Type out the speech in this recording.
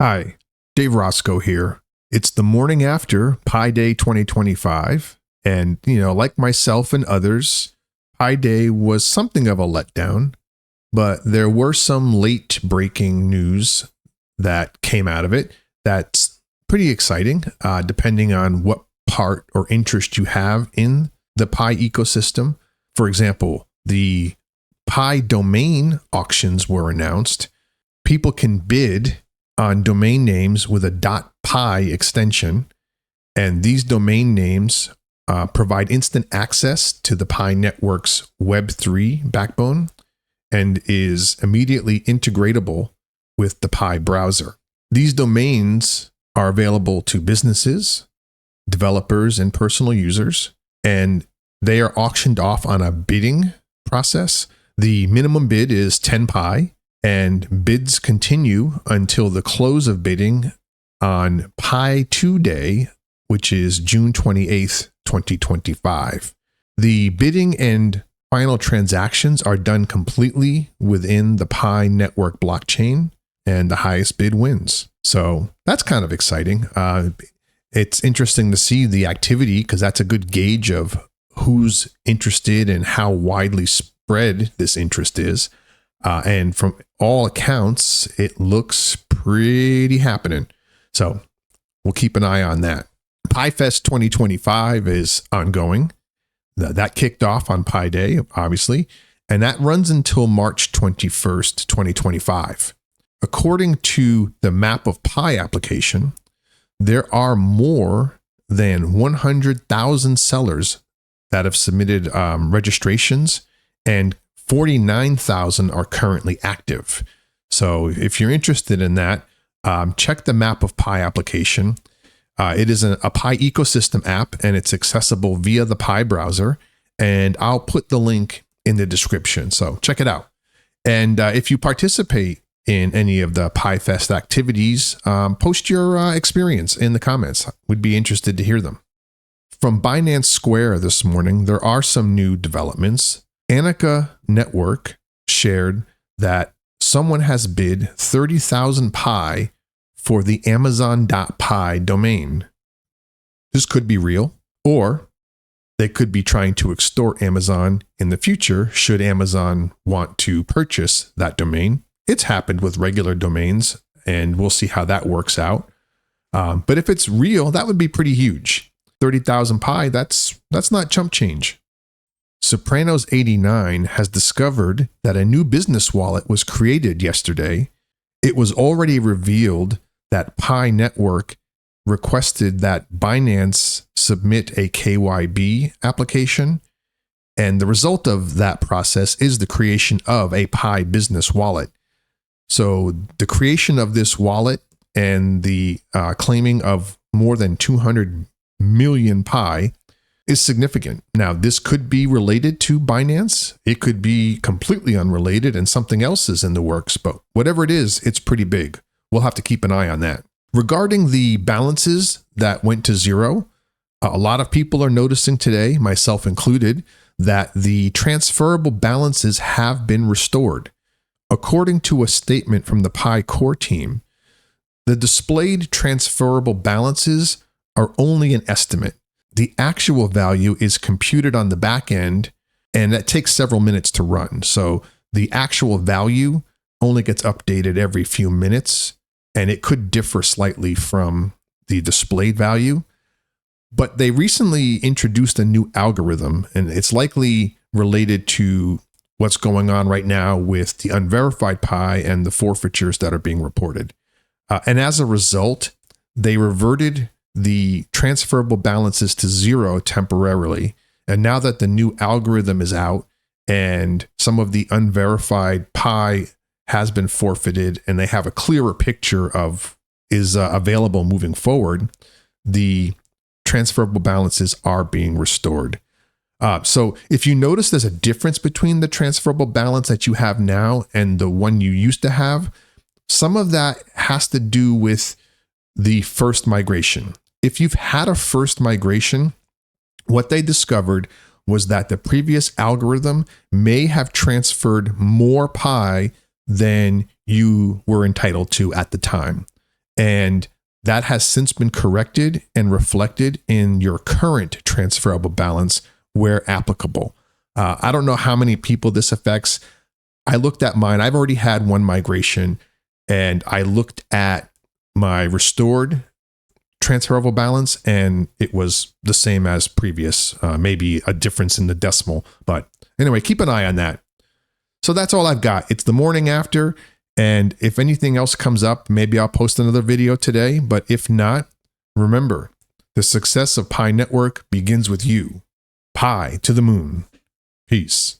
Hi, Dave Roscoe here. It's the morning after Pi Day 2025, and like myself and others, Pi Day was something of a letdown, but there were some late breaking news that came out of it that's pretty exciting, depending on what part or interest you have in the Pi ecosystem. For example, the Pi domain auctions were announced. People can bid on domain names with a .pi extension, and these domain names provide instant access to the Pi network's Web3 backbone and is immediately integratable with the Pi browser. These domains are available to businesses, developers, and personal users, and they are auctioned off on a bidding process. The minimum bid is 10 Pi, and bids continue until the close of bidding on Pi 2 Day, which is June 28th, 2025. The bidding and final transactions are done completely within the Pi network blockchain, and the highest bid wins. So that's kind of exciting. It's interesting to see the activity because that's a good gauge of who's interested and how widely spread this interest is. And from all accounts, it looks pretty happening. So we'll keep an eye on that. PiFest 2025 is ongoing. That kicked off on Pi Day, obviously, and that runs until March 21st, 2025. According to the Map of Pi application, there are more than 100,000 sellers that have submitted registrations, and 49,000 are currently active. So if you're interested in that, check the Map of Pi application. It is a Pi ecosystem app, and it's accessible via the Pi browser. And I'll put the link in the description. So check it out. And if you participate in any of the PiFest activities, post your experience in the comments. We'd be interested to hear them. From Binance Square this morning, there are some new developments. Anika Network shared that someone has bid 30,000 Pi for the Amazon.pi domain. This could be real, or they could be trying to extort Amazon in the future should Amazon want to purchase that domain. It's happened with regular domains, and we'll see how that works out. But if it's real, that would be pretty huge. 30,000 Pi, that's not chump change. Sopranos 89 has discovered that a new business wallet was created yesterday. It was already revealed that Pi Network requested that Binance submit a KYB application, and the result of that process is the creation of a Pi business wallet. So the creation of this wallet and the claiming of more than 200 million Pi is significant. Now, this could be related to Binance. It could be completely unrelated and something else is in the works, but whatever it is, it's pretty big. We'll have to keep an eye on that. Regarding the balances that went to zero, a lot of people are noticing today, myself included, that the transferable balances have been restored. According to a statement from the Pi core team, the displayed transferable balances are only an estimate. The actual value is computed on the back end, and that takes several minutes to run. So the actual value only gets updated every few minutes, and it could differ slightly from the displayed value. But they recently introduced a new algorithm, and it's likely related to what's going on right now with the unverified Pi and the forfeitures that are being reported. And as a result, they reverted the transferable balances to zero temporarily. And now that the new algorithm is out and some of the unverified Pi has been forfeited and they have a clearer picture of is available moving forward, the transferable balances are being restored. So if you notice there's a difference between the transferable balance that you have now and the one you used to have, some of that has to do with the first migration. If you've had a first migration, what they discovered was that the previous algorithm may have transferred more Pi than you were entitled to at the time. And that has since been corrected and reflected in your current transferable balance where applicable. I don't know how many people this affects. I looked at mine. I've already had one migration, and I looked at my restored transferable balance, and it was the same as previous, maybe a difference in the decimal. But anyway, keep an eye on that. So that's all I've got. It's the morning after. And if anything else comes up, maybe I'll post another video today. But if not, remember, the success of Pi Network begins with you. Pi to the moon. Peace.